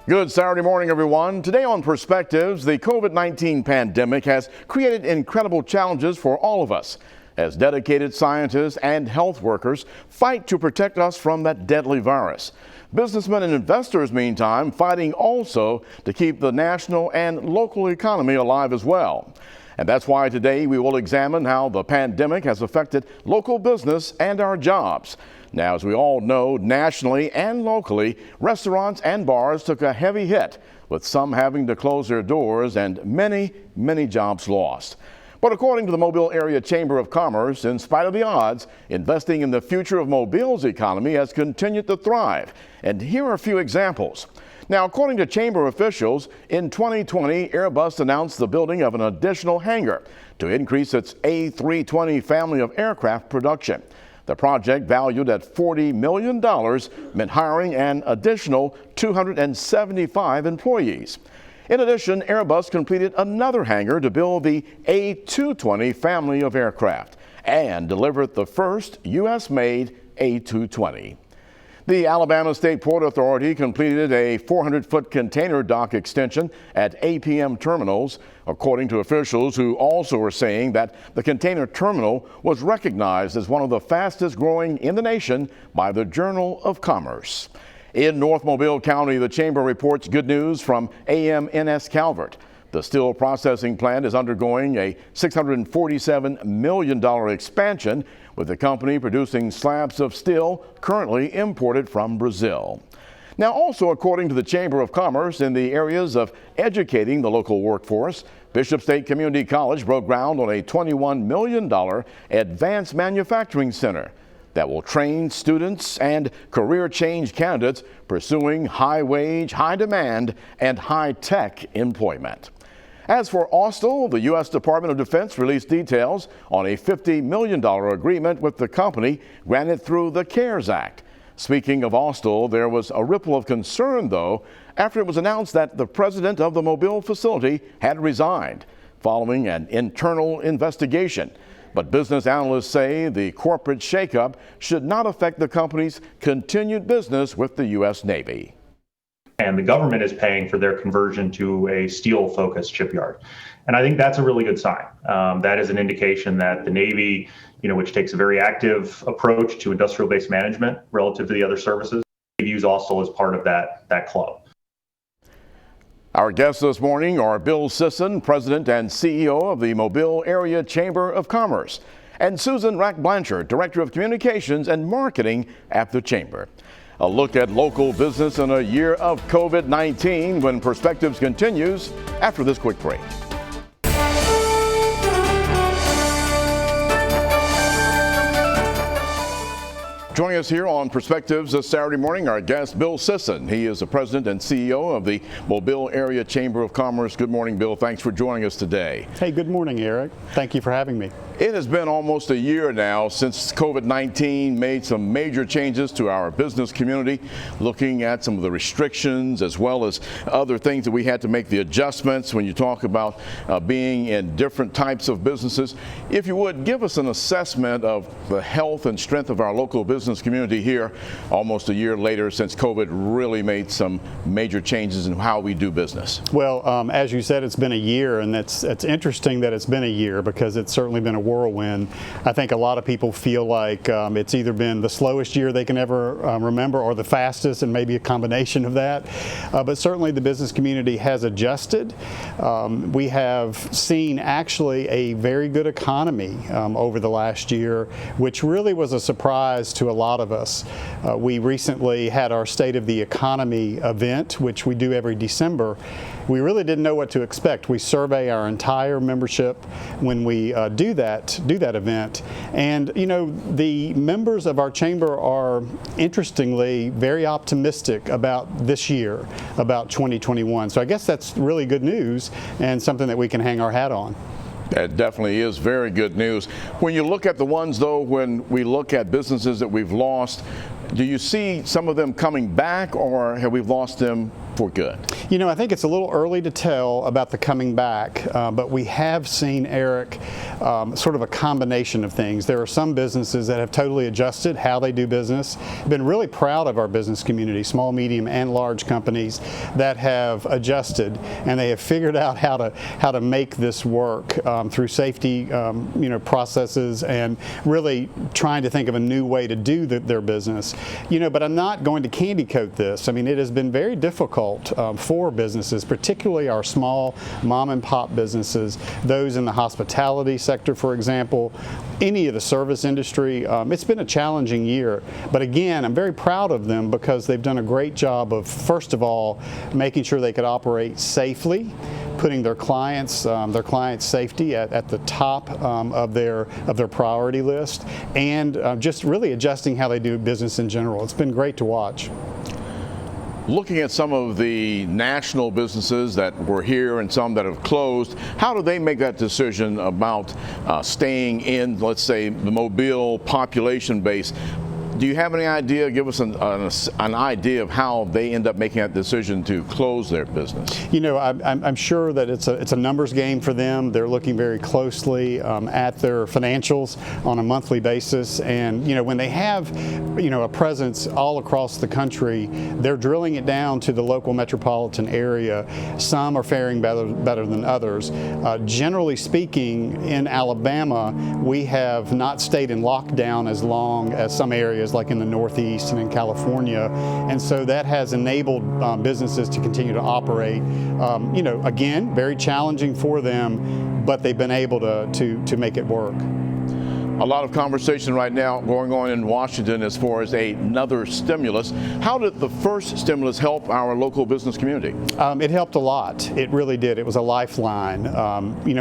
Good Saturday morning, everyone. Today on Perspectives, the COVID-19 pandemic has created incredible challenges for all of us as dedicated scientists and health workers fight to protect us from that deadly virus. Businessmen and investors, meantime, fighting also to keep the national and local economy alive as well. And that's why today we will examine how the pandemic has affected local business and our jobs. Now, as we all know, nationally and locally, restaurants and bars took a heavy hit, with some having to close their doors and many jobs lost. But according to the Mobile Area Chamber of Commerce, in spite of the odds, investing in the future of Mobile's economy has continued to thrive. And here are a few examples. Now, according to Chamber officials, in 2020, Airbus announced the building of an additional hangar to increase its A320 family of aircraft production. The project, valued at $40 million, meant hiring an additional 275 employees. In addition, Airbus completed another hangar to build the A220 family of aircraft and delivered the first U.S.-made A220. The Alabama State Port Authority completed a 400-foot container dock extension at APM terminals, according to officials who also are saying that the container terminal was recognized as one of the fastest growing in the nation by the Journal of Commerce. In North Mobile County, the Chamber reports good news from AMNS Calvert. The steel processing plant is undergoing a $647 million expansion, with the company producing slabs of steel currently imported from Brazil. Now, also according to the Chamber of Commerce, in the areas of educating the local workforce, Bishop State Community College broke ground on a $21 million advanced manufacturing center that will train students and career change candidates pursuing high wage, high demand, and high tech employment. As for Austal, the U.S. Department of Defense released details on a $50 million agreement with the company granted through the CARES Act. Speaking of Austal, there was a ripple of concern, though, after it was announced that the president of the Mobile facility had resigned following an internal investigation. But business analysts say the corporate shakeup should not affect the company's continued business with the U.S. Navy. And the government is paying for their conversion to a steel-focused shipyard. And I think that's a really good sign. That is an indication that the Navy, which takes a very active approach to industrial base management relative to the other services, views Austal as part of that club. Our guests this morning are Billisson, President and CEO of the Mobile Area Chamber of Commerce, and Susan Rack-Blanchard, Director of Communications and Marketing at the Chamber. A look at local business in a year of COVID-19 when Perspectives continues after this quick break. Joining us here on Perspectives this Saturday morning, our guest, Billisson. He is the President and CEO of the Mobile Area Chamber of Commerce. Good morning, Bill. Thanks for joining us today. Hey, good morning, Eric. Thank you for having me. It has been almost a year now since COVID-19 made some major changes to our business community, looking at some of the restrictions as well as other things that we had to make the adjustments when you talk about being in different types of businesses. If you would, give us an assessment of the health and strength of our local business community here almost a year later since COVID really made some major changes in how we do business. Well, as you said, it's been a year, and it's interesting that it's been a year because it's certainly been a whirlwind. I think a lot of people feel like it's either been the slowest year they can ever remember or the fastest, and maybe a combination of that. But certainly the business community has adjusted. We have seen actually a very good economy over the last year, which really was a surprise to a lot of us. We recently had our State of the Economy event, which we do every December. We really didn't know what to expect. We survey our entire membership when we do that event, and the members of our chamber are interestingly very optimistic about this year, about 2021. So I guess that's really good news and something that we can hang our hat on. That definitely is very good news. When you look at the ones, though, when we look at businesses that we've lost, do you see some of them coming back, or have we lost them for good? You know, I think it's a little early to tell about the coming back, but we have seen, Eric, sort of a combination of things. There are some businesses that have totally adjusted how they do business. I've been really proud of our business community, small, medium, and large companies that have adjusted, and they have figured out how to make this work through safety, processes, and really trying to think of a new way to do their business. But I'm not going to candy coat this. I mean, it has been very difficult for businesses, particularly our small mom and pop businesses, those in the hospitality sector, for example, any of the service industry. It's been a challenging year, but again, I'm very proud of them because they've done a great job of, first of all, making sure they could operate safely, putting their clients' safety at the top of their priority list, and just really adjusting how they do business in general. It's been great to watch. Looking at some of the national businesses that were here and some that have closed, how do they make that decision about staying in, let's say, the Mobile population base? Do you have any idea? Give us an idea of how they end up making that decision to close their business. I'm sure that it's a numbers game for them. They're looking very closely at their financials on a monthly basis, and when they have a presence all across the country, they're drilling it down to the local metropolitan area. Some are faring better than others. Generally speaking, in Alabama, we have not stayed in lockdown as long as some areas like in the Northeast and in California, and so that has enabled businesses to continue to operate. Again, very challenging for them, but they've been able to make it work. A lot of conversation right now going on in Washington as far as another stimulus. How did the first stimulus help our local business community? It helped a lot. It really did. It was a lifeline.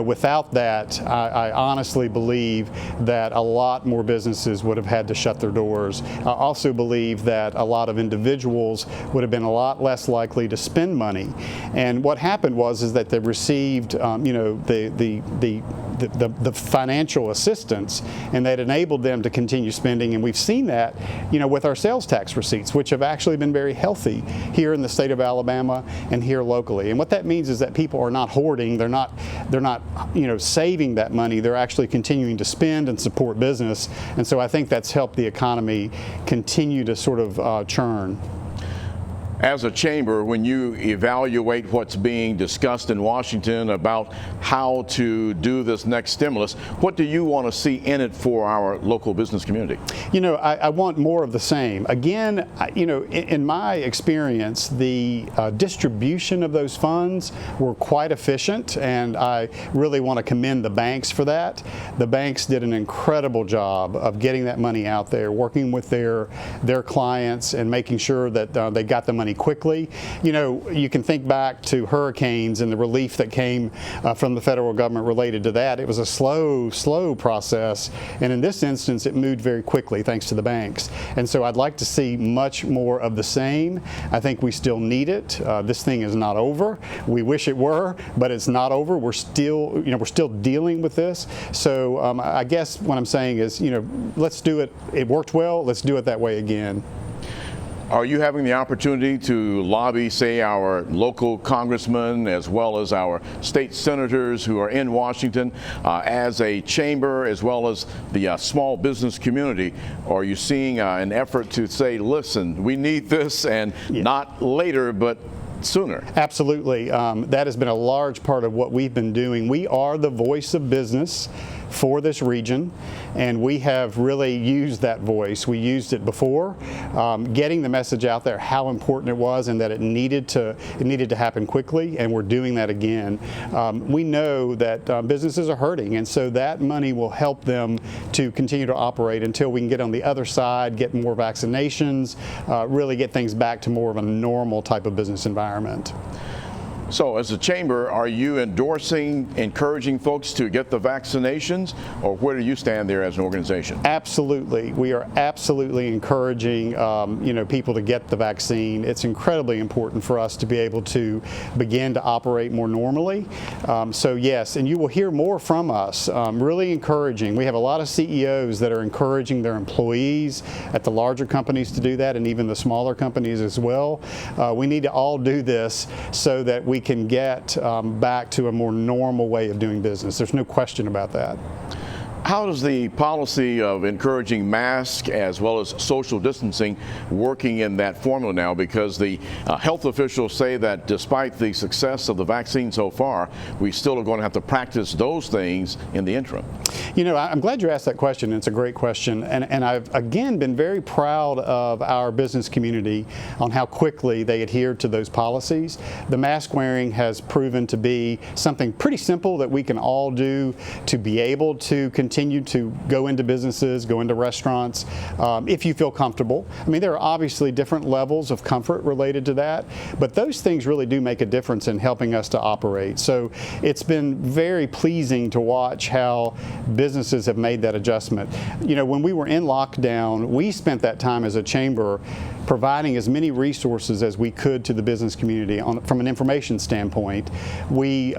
Without that, I honestly believe that a lot more businesses would have had to shut their doors. I also believe that a lot of individuals would have been a lot less likely to spend money. And what happened was that they received, the financial assistance, and that enabled them to continue spending. And we've seen that, with our sales tax receipts, which have actually been very healthy here in the state of Alabama and here locally. And what that means is that people are not hoarding. They're not saving that money. They're actually continuing to spend and support business. And so I think that's helped the economy continue to sort of churn. As a chamber, when you evaluate what's being discussed in Washington about how to do this next stimulus, what do you want to see in it for our local business community? I want more of the same. Again, in my experience, the distribution of those funds were quite efficient, and I really want to commend the banks for that. The banks did an incredible job of getting that money out there, working with their clients and making sure that they got the money quickly. You can think back to hurricanes and the relief that came from the federal government related to that. It was a slow process, and in this instance it moved very quickly thanks to the banks. And so I'd like to see much more of the same. I think we still need it. This thing is not over. We wish it were, but it's not over. We're still dealing with this. So I guess what I'm saying is, let's do it. It worked well. Let's do it that way again. Are you having the opportunity to lobby, say, our local congressmen as well as our state senators who are in Washington as a chamber, as well as the small business community? Or are you seeing an effort to say, listen, we need this, and not later, but sooner? Absolutely. That has been a large part of what we've been doing. We are the voice of business for this region, and we have really used that voice. We used it before, getting the message out there how important it was and that it needed to happen quickly, and we're doing that again. We know that businesses are hurting, and so that money will help them to continue to operate until we can get on the other side, get more vaccinations, really get things back to more of a normal type of business environment. So as a chamber, are you encouraging folks to get the vaccinations, or where do you stand there as an organization? Absolutely. We are absolutely encouraging people to get the vaccine. It's incredibly important for us to be able to begin to operate more normally. So yes, and you will hear more from us. Really encouraging. We have a lot of CEOs that are encouraging their employees at the larger companies to do that, and even the smaller companies as well. We need to all do this so that we can get back to a more normal way of doing business. There's no question about that. How does the policy of encouraging masks as well as social distancing working in that formula now? Because the health officials say that despite the success of the vaccine so far, we still are going to have to practice those things in the interim. You know, I'm glad you asked that question. It's a great question. And I've, again, been very proud of our business community on how quickly they adhered to those policies. The mask wearing has proven to be something pretty simple that we can all do to be able to continue to go into businesses, go into restaurants, if you feel comfortable. I mean, there are obviously different levels of comfort related to that, but those things really do make a difference in helping us to operate. So it's been very pleasing to watch how businesses have made that adjustment. You know, when we were in lockdown, we spent that time as a chamber providing as many resources as we could to the business community from an information standpoint. We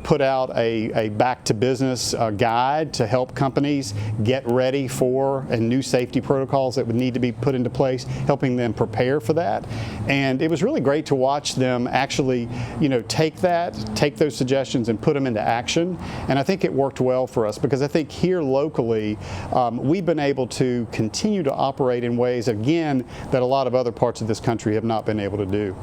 put out a back to business guide to help companies get ready for and new safety protocols that would need to be put into place, helping them prepare for that. And it was really great to watch them actually take those suggestions and put them into action. And I think it worked well for us, because I think here locally we've been able to continue to operate in ways, again, that a lot of other parts of this country have not been able to do.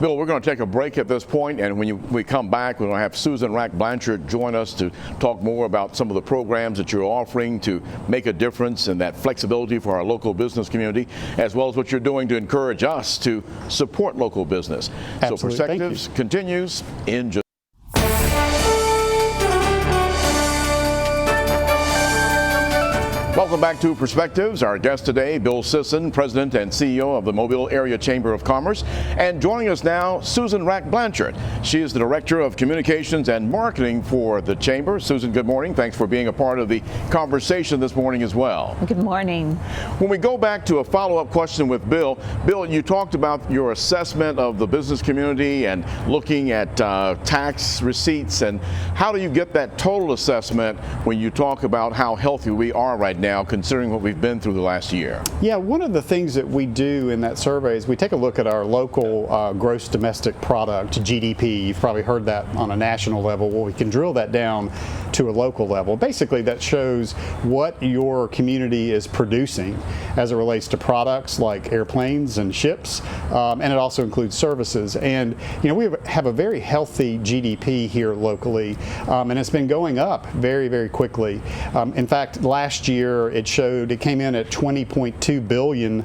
Bill, we're going to take a break at this point, and when we come back, we're going to have Susan Rack Blanchard join us to talk more about some of the programs that you're offering to make a difference and that flexibility for our local business community, as well as what you're doing to encourage us to support local business. Absolutely. So Perspectives continues in just Welcome back to Perspectives. Our guest today, Billisson, President and CEO of the Mobile Area Chamber of Commerce. And joining us now, Susan Rack Blanchard. She is the Director of Communications and Marketing for the Chamber. Susan, good morning. Thanks for being a part of the conversation this morning as well. Good morning. When we go back to a follow-up question with Bill, you talked about your assessment of the business community and looking at tax receipts, and how do you get that total assessment when you talk about how healthy we are right now, considering what we've been through the last year? Yeah, one of the things that we do in that survey is we take a look at our local gross domestic product, GDP. You've probably heard that on a national level. Well, we can drill that down to a local level. Basically, that shows what your community is producing as it relates to products like airplanes and ships, and it also includes services. And we have a very healthy GDP here locally, and it's been going up very, very quickly. In fact, last year it came in at $20.2 billion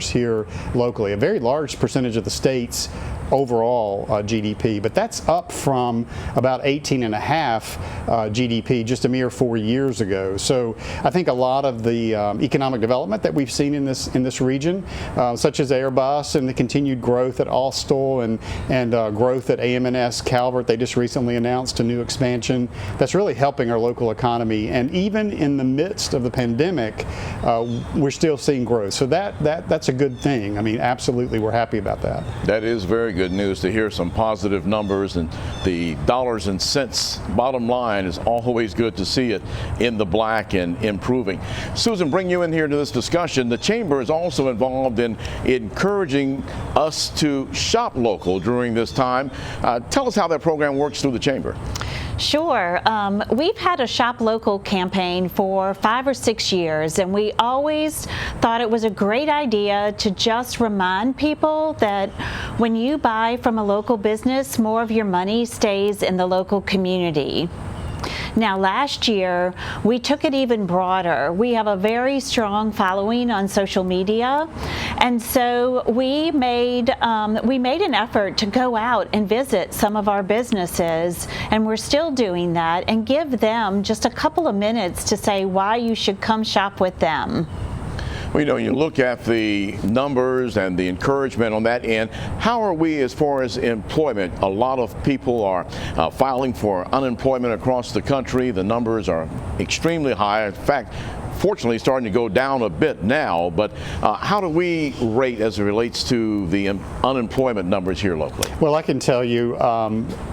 here locally, a very large percentage of the state's overall GDP, but that's up from about 18.5 GDP just a mere 4 years ago. So I think a lot of the economic development that we've seen in this region, such as Airbus and the continued growth at Austell and growth at AM&S Calvert, they just recently announced a new expansion that's really helping our local economy. And even in the midst of the pandemic, we're still seeing growth. So that's a good thing. I mean, absolutely, we're happy about that. That is very good news to hear some positive numbers, and the dollars and cents bottom line is always good to see it in the black and improving. Susan, bring you in here to this discussion. The Chamber is also involved in encouraging us to shop local during this time. Tell us how that program works through the Chamber. Sure. We've had a Shop Local campaign for 5 or 6 years, and we always thought it was a great idea to just remind people that when you buy from a local business, more of your money stays in the local community. Now, last year, we took it even broader. We have a very strong following on social media, and so we made an effort to go out and visit some of our businesses, and we're still doing that, and give them just a couple of minutes to say why you should come shop with them. Well, you look at the numbers and the encouragement on that end. How are we as far as employment? A lot of people are filing for unemployment across the country. The numbers are extremely high. In fact, fortunately starting to go down a bit now, but how do we rate as it relates to the unemployment numbers here locally? Well, I can tell you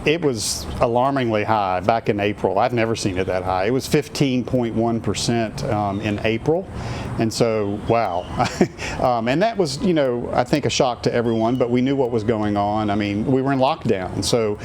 it was alarmingly high back in April. I've never seen it that high. It was 15.1% in April. And so, wow. And that was, I think a shock to everyone, but we knew what was going on. I mean, we were in lockdown. So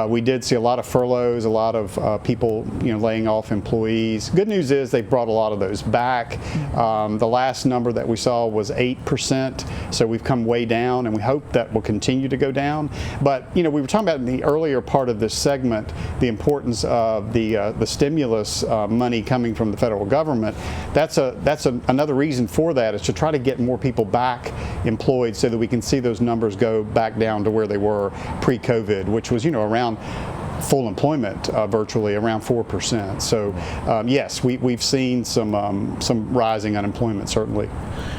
we did see a lot of furloughs, a lot of people, laying off employees. Good news is they brought a lot of those back. The last number that we saw was 8%. So we've come way down, and we hope that will continue to go down. But, we were talking about in the earlier part of this segment, the importance of the stimulus money coming from the federal government. That's another reason for that is to try to get more people back employed so that we can see those numbers go back down to where they were pre-COVID, which was, around full employment, virtually around 4%. So yes, we've seen some rising unemployment, certainly.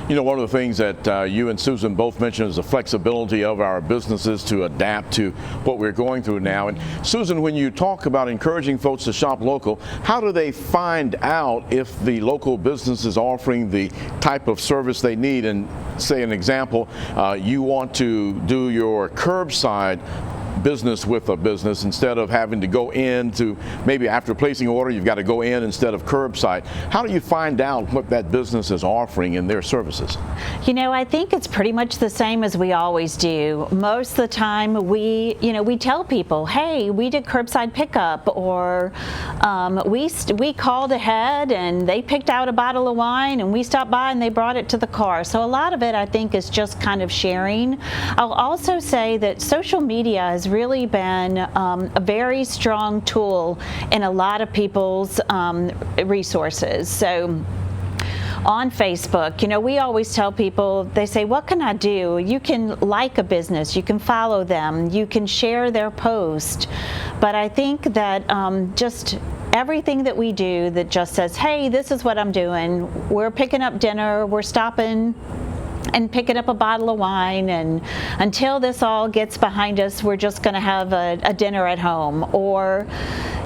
One of the things that you and Susan both mentioned is the flexibility of our businesses to adapt to what we're going through now. And Susan, when you talk about encouraging folks to shop local, how do they find out if the local business is offering the type of service they need? And say an example, you want to do your curbside business with a business instead of having to go in to, maybe after placing an order, you've got to go in instead of curbside. How do you find out what that business is offering in their services? I think it's pretty much the same as we always do. Most of the time we tell people, hey, we did curbside pickup, or we called ahead and they picked out a bottle of wine and we stopped by and they brought it to the car. So a lot of it, I think, is just kind of sharing. I'll also say that social media has really been a very strong tool in a lot of people's resources. So on Facebook, we always tell people, they say, what can I do? You can like a business, you can follow them, you can share their post. But I think that just everything that we do that just says, hey, this is what I'm doing. We're picking up dinner, we're stopping and picking up a bottle of wine, and until this all gets behind us, we're just going to have a dinner at home. Or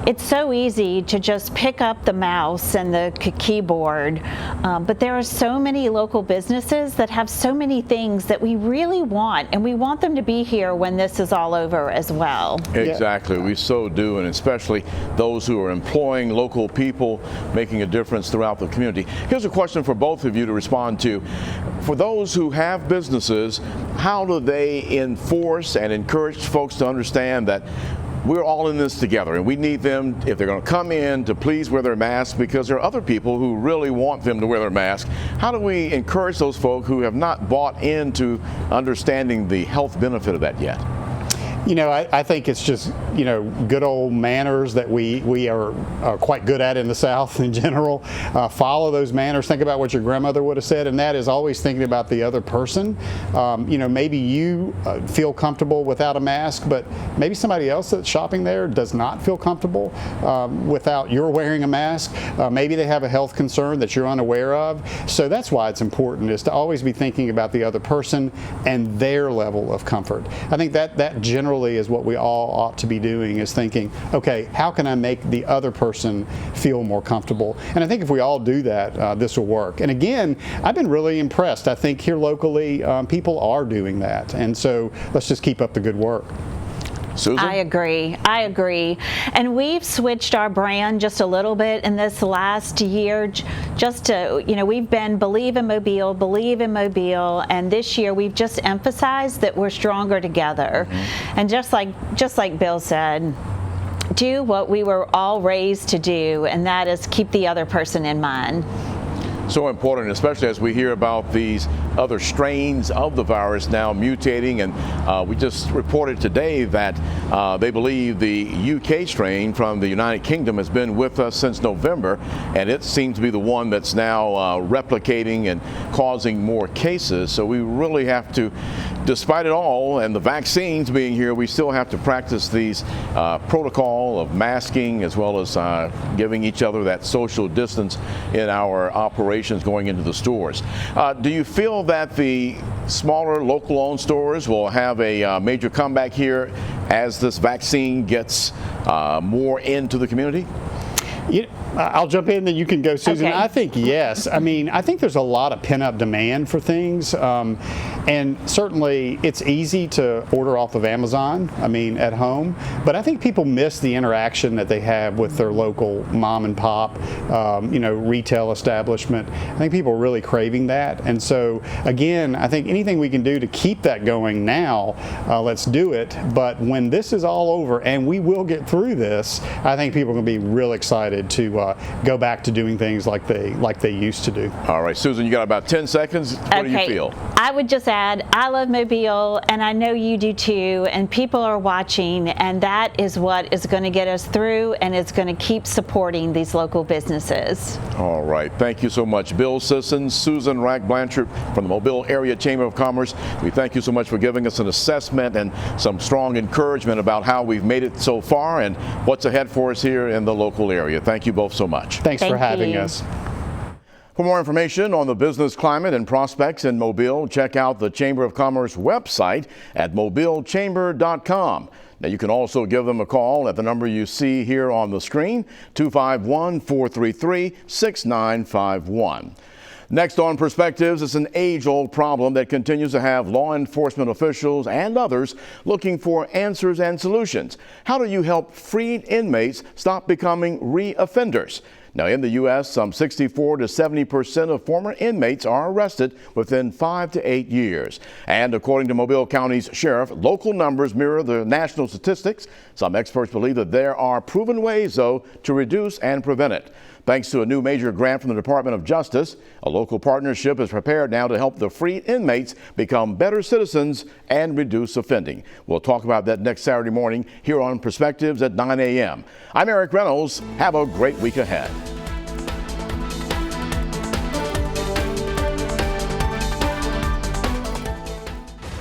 it's so easy to just pick up the mouse and the keyboard, but there are so many local businesses that have so many things that we really want, and we want them to be here when this is all over as well. Exactly, we so do, and especially those who are employing local people, making a difference throughout the community. Here's a question for both of you to respond to. For those who have businesses, how do they enforce and encourage folks to understand that we're all in this together, and we need them, if they're going to come in, to please wear their masks, because there are other people who really want them to wear their mask? How do we encourage those folk who have not bought into understanding the health benefit of that yet? I think it's just, good old manners that we are quite good at in the South in general. Follow those manners. Think about what your grandmother would have said, and that is always thinking about the other person. Maybe you feel comfortable without a mask, but maybe somebody else that's shopping there does not feel comfortable without your wearing a mask. Maybe they have a health concern that you're unaware of. So that's why it's important, is to always be thinking about the other person and their level of comfort. I think that generally is what we all ought to be doing, is thinking, okay, how can I make the other person feel more comfortable? And I think if we all do that, this will work. And again, I've been really impressed. I think here locally, people are doing that. And so let's just keep up the good work. Susan? I agree. And we've switched our brand just a little bit in this last year, just to, we've been believe in Mobile, and this year we've just emphasized that we're stronger together. Mm-hmm. And just like Bill said, do what we were all raised to do, and that is keep the other person in mind. So important, especially as we hear about these other strains of the virus now mutating, and we just reported today that they believe the UK strain from the United Kingdom has been with us since November, and it seems to be the one that's now replicating and causing more cases. So we really have to, despite it all and the vaccines being here, we still have to practice these protocol of masking as well as giving each other that social distance in our operations going into the stores. Do you feel that the smaller local owned stores will have a major comeback here as this vaccine gets more into the community? I'll jump in, then you can go, Susan. Okay. I think yes. I mean, I think there's a lot of pent-up demand for things, and certainly it's easy to order off of Amazon, I mean, at home, but I think people miss the interaction that they have with their local mom and pop, retail establishment. I think people are really craving that, and so, again, I think anything we can do to keep that going now, let's do it, but when this is all over, and we will get through this, I think people are going to be real excited to go back to doing things like they used to do. All right, Susan, you got about 10 seconds. What do you feel? I would just add, I love Mobile, and I know you do too, and people are watching, and that is what is going to get us through, and it's going to keep supporting these local businesses. All right, thank you so much, Billisson, Susan Rack-Blanchard from the Mobile Area Chamber of Commerce. We thank you so much for giving us an assessment and some strong encouragement about how we've made it so far and what's ahead for us here in the local area. Thank you both so much. Thanks for having us. For more information on the business climate and prospects in Mobile, check out the Chamber of Commerce website at mobilechamber.com. Now, you can also give them a call at the number you see here on the screen, 251-433-6951. Next on Perspectives is an age-old problem that continues to have law enforcement officials and others looking for answers and solutions. How do you help freed inmates stop becoming re-offenders? Now, in the U.S., some 64 to 70% of former inmates are arrested within 5 to 8 years. And according to Mobile County's sheriff, local numbers mirror the national statistics. Some experts believe that there are proven ways, though, to reduce and prevent it. Thanks to a new major grant from the Department of Justice, a local partnership is prepared now to help the freed inmates become better citizens and reduce offending. We'll talk about that next Saturday morning here on Perspectives at 9 a.m. I'm Eric Reynolds. Have a great week ahead.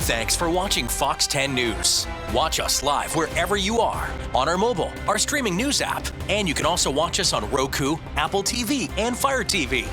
Thanks for watching Fox 10 News. Watch us live wherever you are on our mobile, our streaming news app, and you can also watch us on Roku, Apple TV, and Fire TV.